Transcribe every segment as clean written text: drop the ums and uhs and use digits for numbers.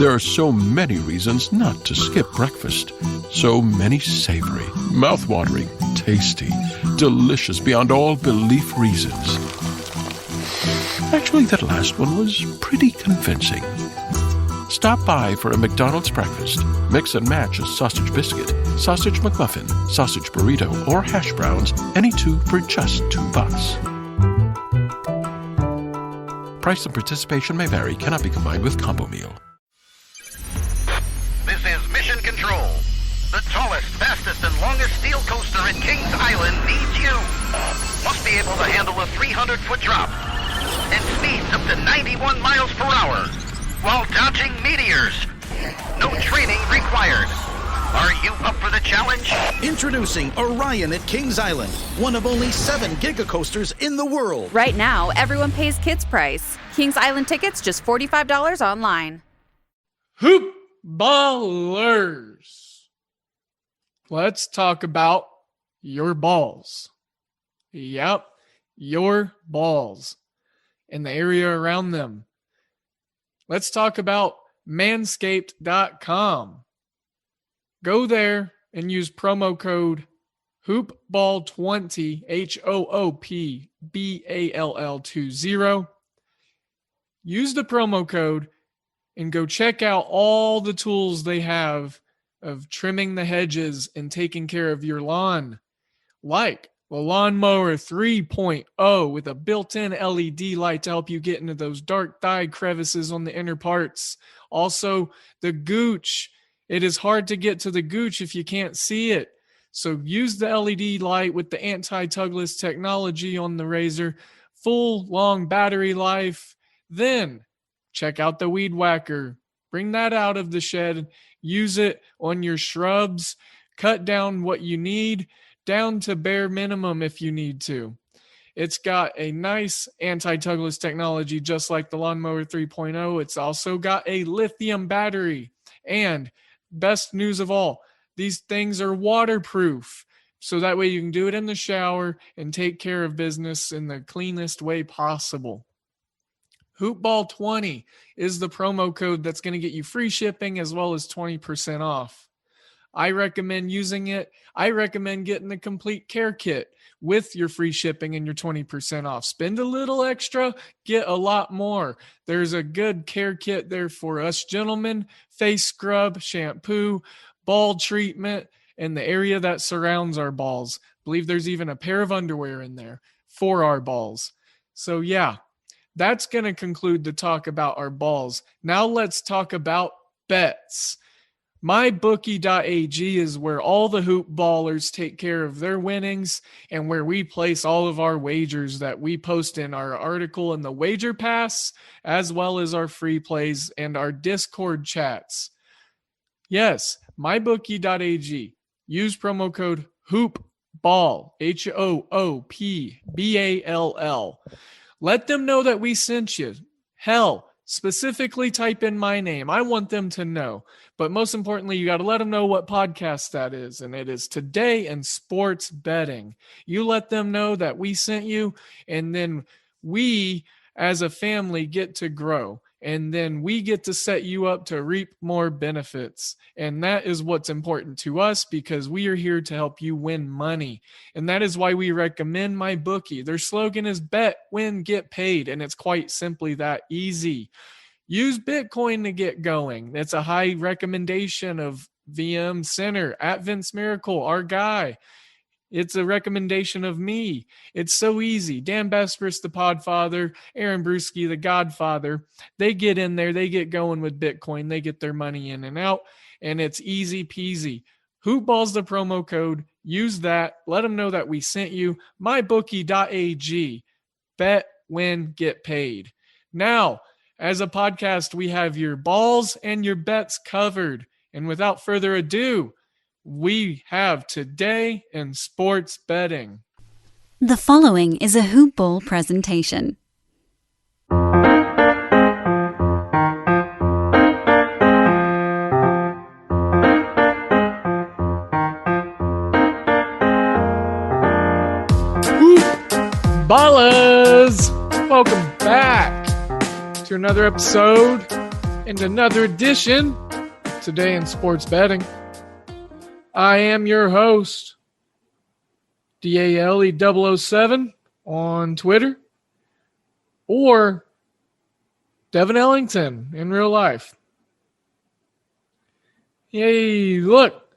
There are so many reasons not to skip breakfast. So many savory, mouth-watering, tasty, delicious beyond all belief reasons. Actually, that last one was pretty convincing. Stop by for a McDonald's breakfast. Mix and match a sausage biscuit, sausage McMuffin, sausage burrito, or hash browns, any two for just $2. Price and participation may vary, cannot be combined with combo meal. This is Mission Control. The tallest, fastest, and longest steel coaster in Kings Island needs you. Must be able to handle a 300-foot drop and speeds up to 91 miles per hour while dodging meteors. No training required. Are you up for the challenge? Introducing Orion at Kings Island, one of only 7 giga-coasters in the world. Right now, everyone pays kids' price. Kings Island tickets just $45 online. Hoop ballers. Let's talk about your balls. Yep, your balls and the area around them. Let's talk about manscaped.com. Go there and use promo code HoopBall20, HOOPBALL20. Use the promo code and go check out all the tools they have of trimming the hedges and taking care of your lawn. Like the Lawnmower 3.0 with a built-in LED light to help you get into those dark thigh crevices on the inner parts. Also, the Gooch. It is hard to get to the Gooch if you can't see it. So use the LED light with the anti-tugless technology on the razor. Full, long battery life. Then check out the Weed Whacker. Bring that out of the shed. Use it on your shrubs. Cut down what you need, down to bare minimum if you need to. It's got a nice anti-tugless technology just like the Lawnmower 3.0. It's also got a lithium battery. And best news of all, these things are waterproof. So that way you can do it in the shower and take care of business in the cleanest way possible. Hoopball20 is the promo code that's going to get you free shipping as well as 20% off. I recommend using it. I recommend getting the complete care kit with your free shipping and your 20% off. Spend a little extra, get a lot more. There's a good care kit there for us gentlemen, face scrub, shampoo, ball treatment, and the area that surrounds our balls. I believe there's even a pair of underwear in there for our balls. So yeah, that's going to conclude the talk about our balls. Now let's talk about bets. MyBookie.ag is where all the hoop ballers take care of their winnings and where we place all of our wagers that we post in our article in the Wager Pass, as well as our free plays and our Discord chats. Yes, MyBookie.ag. Use promo code HOOPBALL, HOOPBALL. Let them know that we sent you. Hell, specifically type in my name. I want them to know. But most importantly, you got to let them know what podcast that is. And it is Today in Sports Betting. You let them know that we sent you, and then we as a family get to grow. And then we get to set you up to reap more benefits. And that is what's important to us because we are here to help you win money. And that is why we recommend MyBookie. Their slogan is bet, win, get paid. And it's quite simply that easy. Use Bitcoin to get going. It's a high recommendation of VM Center at Vince Miracle, our guy. It's a recommendation of me. It's so easy. Dan Bespris, the Podfather, Aaron Bruschi, the Godfather, they get in there, they get going with Bitcoin, they get their money in and out, and it's easy peasy. Hoopball's the promo code. Use that. Let them know that we sent you. MyBookie.ag. Bet, win, get paid. Now, as a podcast, we have your balls and your bets covered. And without further ado, we have Today in Sports Betting. The following is a Hoop Ball presentation. Ballers! Welcome back to another episode and another edition Today in Sports Betting. I am your host, DALE007 on Twitter, or Devin Ellington in real life. Hey, look,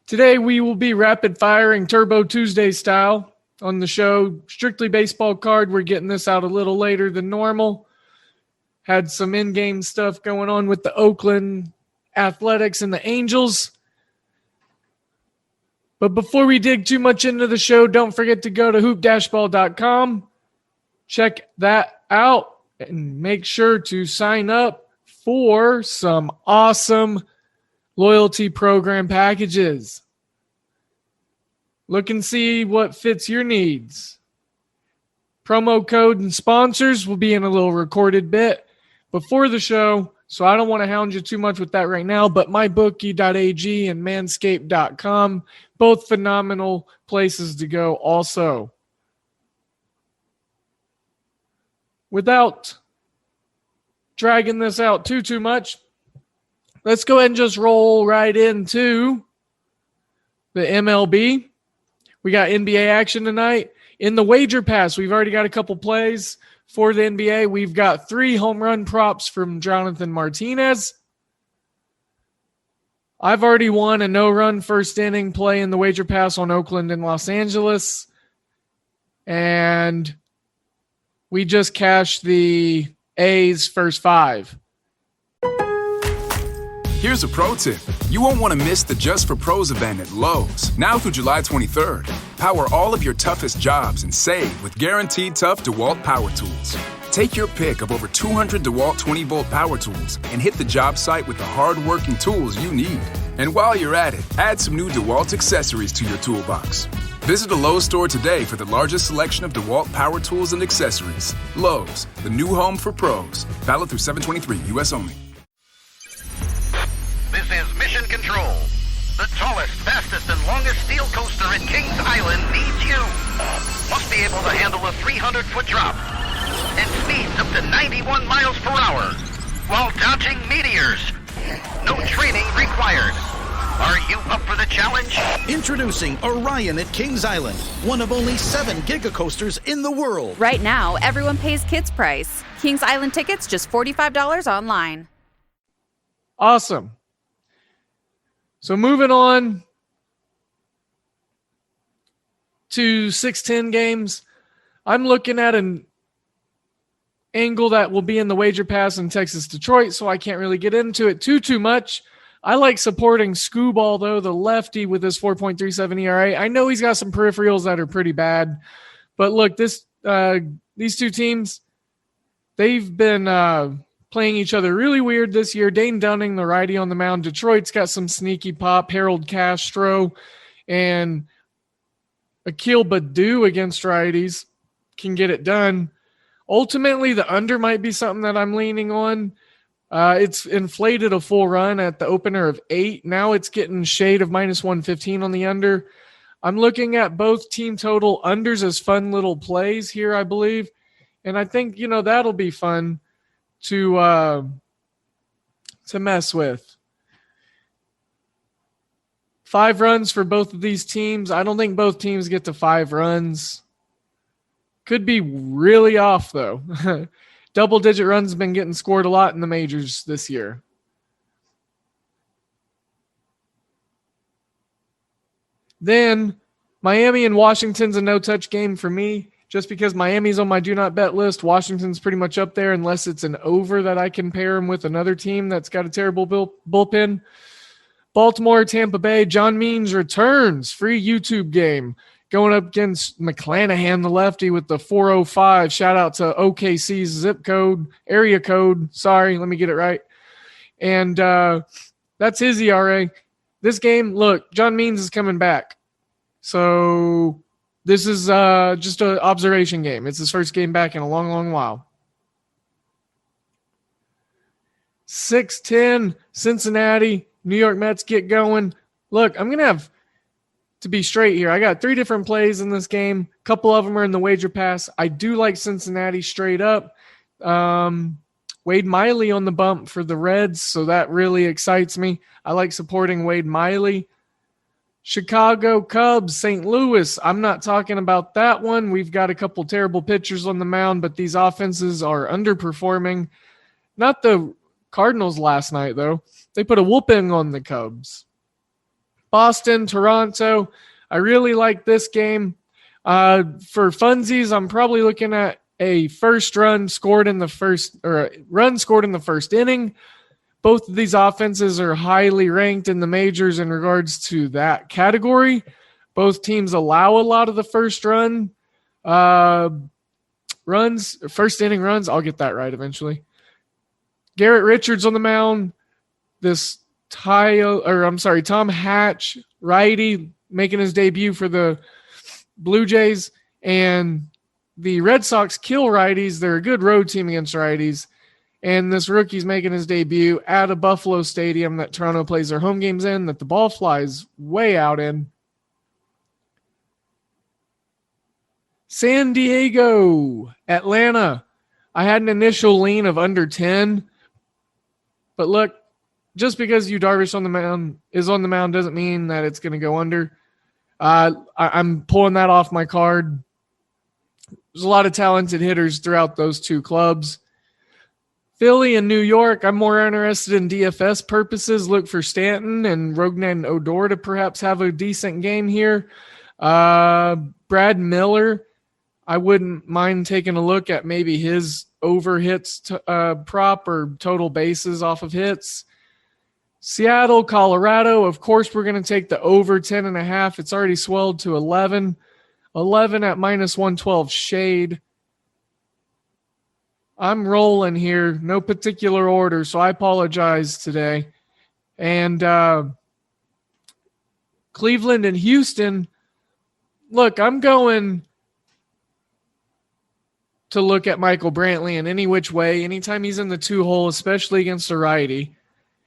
today we will be rapid firing Turbo Tuesday style on the show. Strictly baseball card. We're getting this out a little later than normal. Had some in-game stuff going on with the Oakland Athletics and the Angels. But before we dig too much into the show, don't forget to go to hoop-ball.com. Check that out and make sure to sign up for some awesome loyalty program packages. Look and see what fits your needs. Promo code and sponsors will be in a little recorded bit before the show, so I don't want to hound you too much with that right now, but mybookie.ag and manscaped.com, both phenomenal places to go also. Without dragging this out too much, let's go ahead and just roll right into the MLB. We got NBA action tonight. In the wager pass, we've already got a couple plays for the NBA. We've got 3 home run props from Jonathan Martinez. I've already won a no-run first inning play in the wager pass on Oakland and Los Angeles. And we just cashed the A's first 5. Here's a pro tip. You won't want to miss the Just for Pros event at Lowe's, now through July 23rd. Power all of your toughest jobs and save with guaranteed tough DeWalt power tools. Take your pick of over 200 DeWalt 20-volt power tools and hit the job site with the hard-working tools you need. And while you're at it, add some new DeWalt accessories to your toolbox. Visit a Lowe's store today for the largest selection of DeWalt power tools and accessories. Lowe's, the new home for pros. Valid through 7/23, U.S. only. This is Mission Control. The tallest, fastest, and longest steel coaster at Kings Island needs you. Must be able to handle a 300-foot drop and speeds up to 91 miles per hour while dodging meteors. No training required. Are you up for the challenge? Introducing Orion at Kings Island, one of only 7 giga-coasters in the world. Right now, everyone pays kids price. Kings Island tickets just $45 online. Awesome. So moving on to 6-10 games, I'm looking at an angle that will be in the wager pass in Texas-Detroit, so I can't really get into it too much. I like supporting Scooball, though, the lefty with his 4.37 ERA. I know he's got some peripherals that are pretty bad, but look, these two teams, they've been playing each other really weird this year. Dane Dunning, the righty on the mound. Detroit's got some sneaky pop. Harold Castro and Akil Baddoo against righties can get it done. Ultimately, the under might be something that I'm leaning on. It's inflated a full run at the opener of 8. Now it's getting shade of minus 115 on the under. I'm looking at both team total unders as fun little plays here, I believe. And I think, that'll be fun to mess with. 5 runs for both of these teams. I don't think both teams get to 5 runs. Could be really off, though. Double-digit runs have been getting scored a lot in the majors this year. Then Miami and Washington's a no-touch game for me. Just because Miami's on my do-not-bet list, Washington's pretty much up there unless it's an over that I can pair them with another team that's got a terrible bullpen. Baltimore, Tampa Bay, John Means returns. Free YouTube game. Going up against McClanahan, the lefty, with the 405. Shout out to OKC's area code. Sorry, let me get it right. And that's his ERA. This game, look, John Means is coming back. So this is just an observation game. It's his first game back in a long, long while. 6-10, Cincinnati, New York Mets get going. Look, I'm going to have to be straight here. I got 3 different plays in this game. A couple of them are in the wager pass. I do like Cincinnati straight up. Wade Miley on the bump for the Reds, so that really excites me. I like supporting Wade Miley. Chicago Cubs, St. Louis. I'm not talking about that one. We've got a couple terrible pitchers on the mound, but these offenses are underperforming. Not the Cardinals last night, though. They put a whooping on the Cubs. Boston, Toronto. I really like this game. For funsies, I'm probably looking at a run scored in the first inning. Both of these offenses are highly ranked in the majors in regards to that category. Both teams allow a lot of the first inning runs. I'll get that right eventually. Garrett Richards on the mound. Tom Hatch, righty, making his debut for the Blue Jays. And the Red Sox kill righties. They're a good road team against righties. And this rookie's making his debut at a Buffalo stadium that Toronto plays their home games in, that the ball flies way out in. San Diego, Atlanta. I had an initial lean of under 10. But look, just because Yu Darvish is on the mound doesn't mean that it's going to go under. I'm pulling that off my card. There's a lot of talented hitters throughout those two clubs. Philly and New York, I'm more interested in DFS purposes. Look for Stanton and Rognan Odor to perhaps have a decent game here. Brad Miller, I wouldn't mind taking a look at maybe his over hits prop or total bases off of hits. Seattle, Colorado, of course, we're going to take the over 10.5. It's already swelled to 11. 11 at minus 112 shade. I'm rolling here, no particular order, so I apologize today. And Cleveland and Houston, look, I'm going to look at Michael Brantley in any which way, anytime he's in the two-hole, especially against a righty.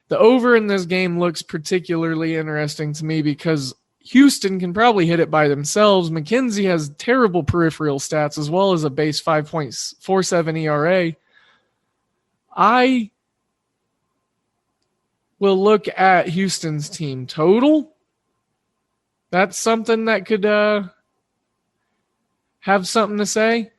The over in this game looks particularly interesting to me because Houston can probably hit it by themselves. McKenzie has terrible peripheral stats as well as a base 5.47 ERA. I will look at Houston's team total. That's something that could have something to say.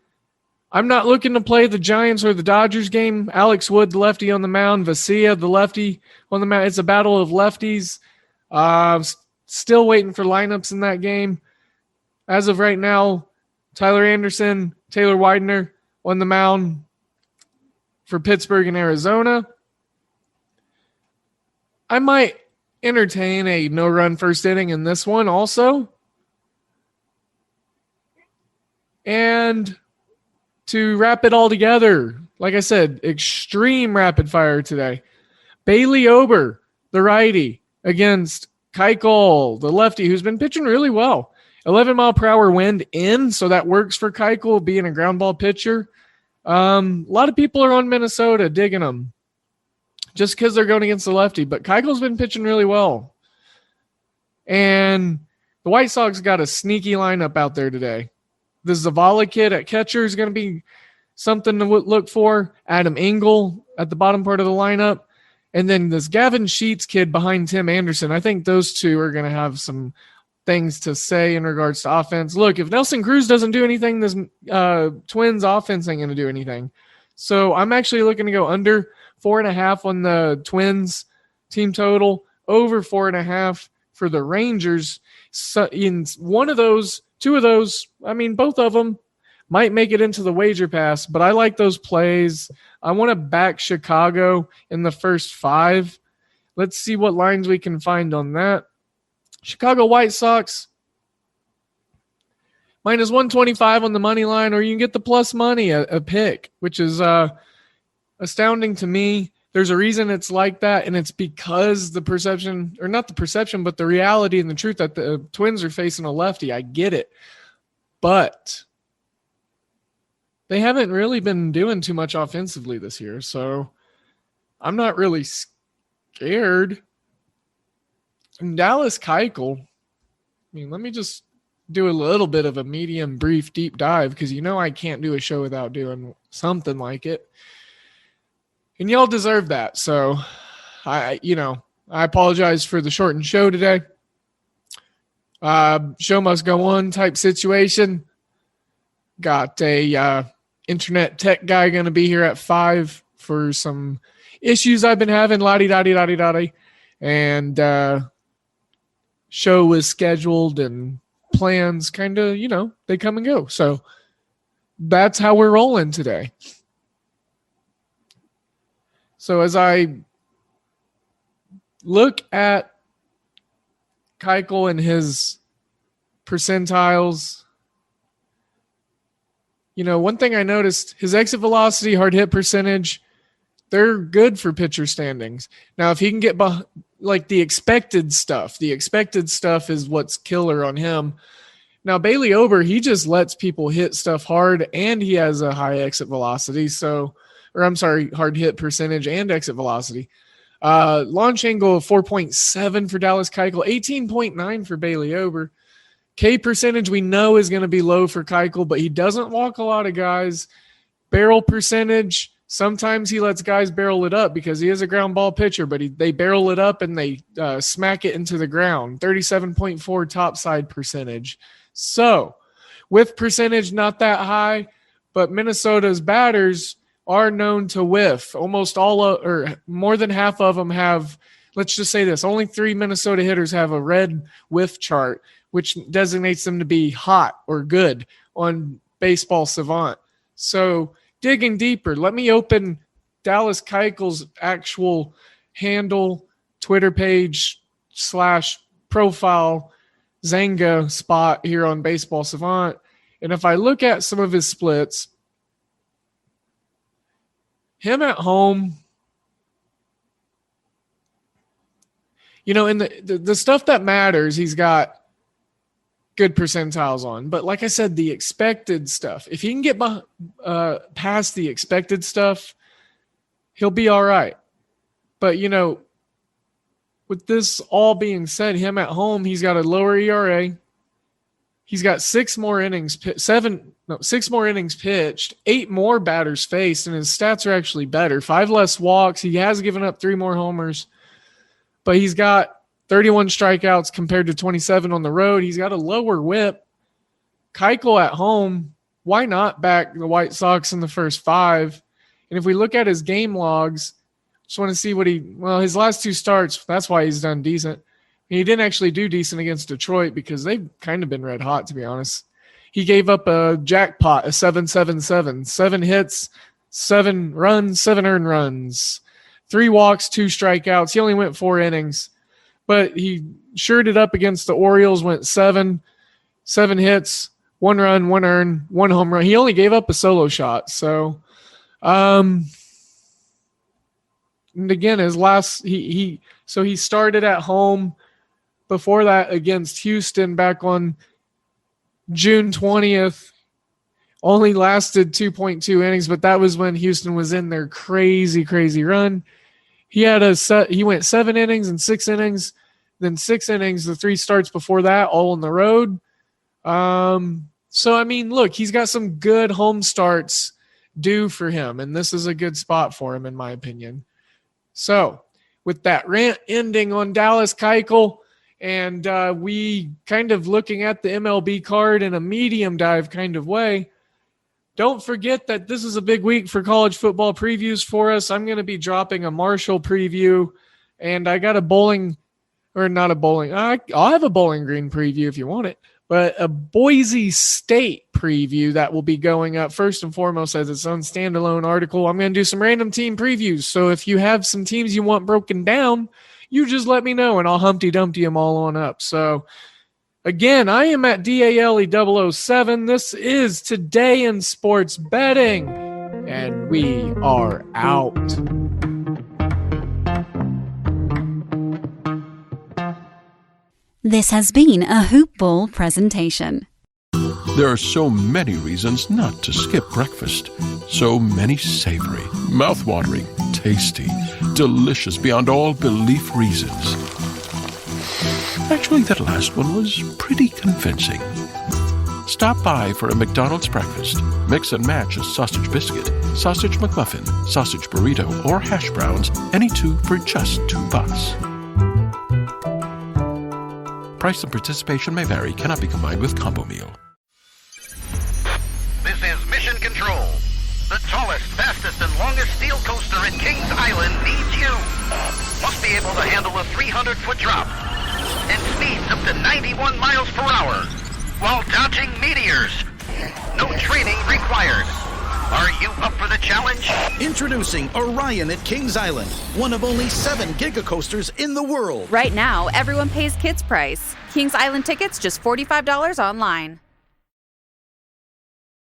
I'm not looking to play the Giants or the Dodgers game. Alex Wood, the lefty on the mound. Vesia, the lefty on the mound. It's a battle of lefties. Still waiting for lineups in that game. As of right now, Tyler Anderson, Taylor Widener on the mound for Pittsburgh and Arizona. I might entertain a no-run first inning in this one also. And to wrap it all together, like I said, extreme rapid fire today. Bailey Ober, the righty, against Keuchel, the lefty, who's been pitching really well. 11-mile-per-hour wind in, so that works for Keuchel, being a ground ball pitcher. A lot of people are on Minnesota digging them just because they're going against the lefty, but Keuchel's been pitching really well. And the White Sox got a sneaky lineup out there today. The Zavala kid at catcher is going to be something to look for. Adam Engel at the bottom part of the lineup. And then this Gavin Sheets kid behind Tim Anderson. I think those two are going to have some things to say in regards to offense. Look, if Nelson Cruz doesn't do anything, this Twins offense ain't going to do anything. So I'm actually looking to go under 4.5 on the Twins team total, over 4.5 for the Rangers. So in one of those, two of those, I mean, both of them might make it into the wager pass, but I like those plays. I want to back Chicago in the first 5. Let's see what lines we can find on that. Chicago White Sox, minus 125 on the money line, or you can get the plus money, a pick, which is astounding to me. There's a reason it's like that, and it's because the perception, or not the perception, but the reality and the truth that the Twins are facing a lefty. I get it. But they haven't really been doing too much offensively this year, so I'm not really scared. And Dallas Keuchel, I mean, let me just do a little bit of a medium, brief, deep dive because you know I can't do a show without doing something like it. And y'all deserve that. So I apologize for the shortened show today. Show must go on type situation. Got a internet tech guy going to be here at 5 for some issues I've been having. La-di-da-di-da-di-da-di. And show was scheduled and plans kind of, they come and go. So that's how we're rolling today. So as I look at Keuchel and his percentiles, one thing I noticed, his exit velocity, hard hit percentage, they're good for pitcher standings. Now, if he can get the expected stuff is what's killer on him. Now, Bailey Ober, he just lets people hit stuff hard, and he has a high exit velocity. Hard hit percentage and exit velocity. Launch angle of 4.7 for Dallas Keuchel, 18.9 for Bailey Ober. K percentage we know is going to be low for Keuchel, but he doesn't walk a lot of guys. Barrel percentage, sometimes he lets guys barrel it up because he is a ground ball pitcher, but they barrel it up and they smack it into the ground. 37.4 topside percentage. So whiff percentage, not that high, but Minnesota's batters are known to whiff. Almost more than half of them have, let's just say this, only 3 Minnesota hitters have a red whiff chart, which designates them to be hot or good on Baseball Savant. So digging deeper, let me open Dallas Keuchel's actual handle, Twitter page / profile, Zanga spot here on Baseball Savant. And if I look at some of his splits, him at home, in the stuff that matters, he's got good percentiles on. But like I said, the expected stuff, if he can get past the expected stuff, he'll be all right. But, with this all being said, him at home, he's got a lower ERA. He's got 6 more innings pitched, 8 more batters faced, and his stats are actually better. 5 less walks. He has given up 3 more homers, but he's got 31 strikeouts compared to 27 on the road. He's got a lower whip. Keuchel at home, why not back the White Sox in the first 5? And if we look at his game logs, just want to see his last 2 starts, that's why he's done decent. He didn't actually do decent against Detroit because they've kind of been red hot, to be honest. He gave up a jackpot, a 7-7-7, 7 hits, 7 runs, 7 earned runs, 3 walks, 2 strikeouts. He only went 4 innings, but he shored it up against the Orioles, went 7 hits, 1 run, 1 earned, 1 home run. He only gave up a solo shot. So, and again, his last, he started at home. Before that, against Houston back on June 20th, only lasted 2.2 innings, but that was when Houston was in their crazy, crazy run. He went 7 innings and 6 innings, then 6 innings, the 3 starts before that, all on the road. So, I mean, look, he's got some good home starts due for him, and this is a good spot for him, in my opinion. So, with that rant ending on Dallas Keuchel, and we kind of looking at the MLB card in a medium dive kind of way, don't forget that this is a big week for college football previews for us. I'm going to be dropping a Marshall preview, and I got I'll have a Bowling Green preview if you want it, but a Boise State preview that will be going up first and foremost as its own standalone article. I'm going to do some random team previews. So if you have some teams you want broken down, you just let me know and I'll Humpty Dumpty them all on up. So again, I am at DALE007. This is Today in Sports Betting, and we are out. This has been a Hoop Ball presentation. There are so many reasons not to skip breakfast. So many savory, mouth-watering, tasty, delicious beyond all belief reasons. Actually, that last one was pretty convincing. Stop Stop by for a McDonald's breakfast. Mix and match a sausage biscuit, sausage McMuffin, sausage burrito, or hash browns, any two for just $2. Price and participation may vary, cannot be combined with combo meal. This is Mission Control. The tallest, fastest, and longest steel coaster at Kings Island needs you. Must be able to handle a 300-foot drop and speeds up to 91 miles per hour while dodging meteors. No training required. Are you up for the challenge? Introducing Orion at Kings Island, one of only 7 gigacoasters in the world. Right now, everyone pays kids price. Kings Island tickets just $45 online.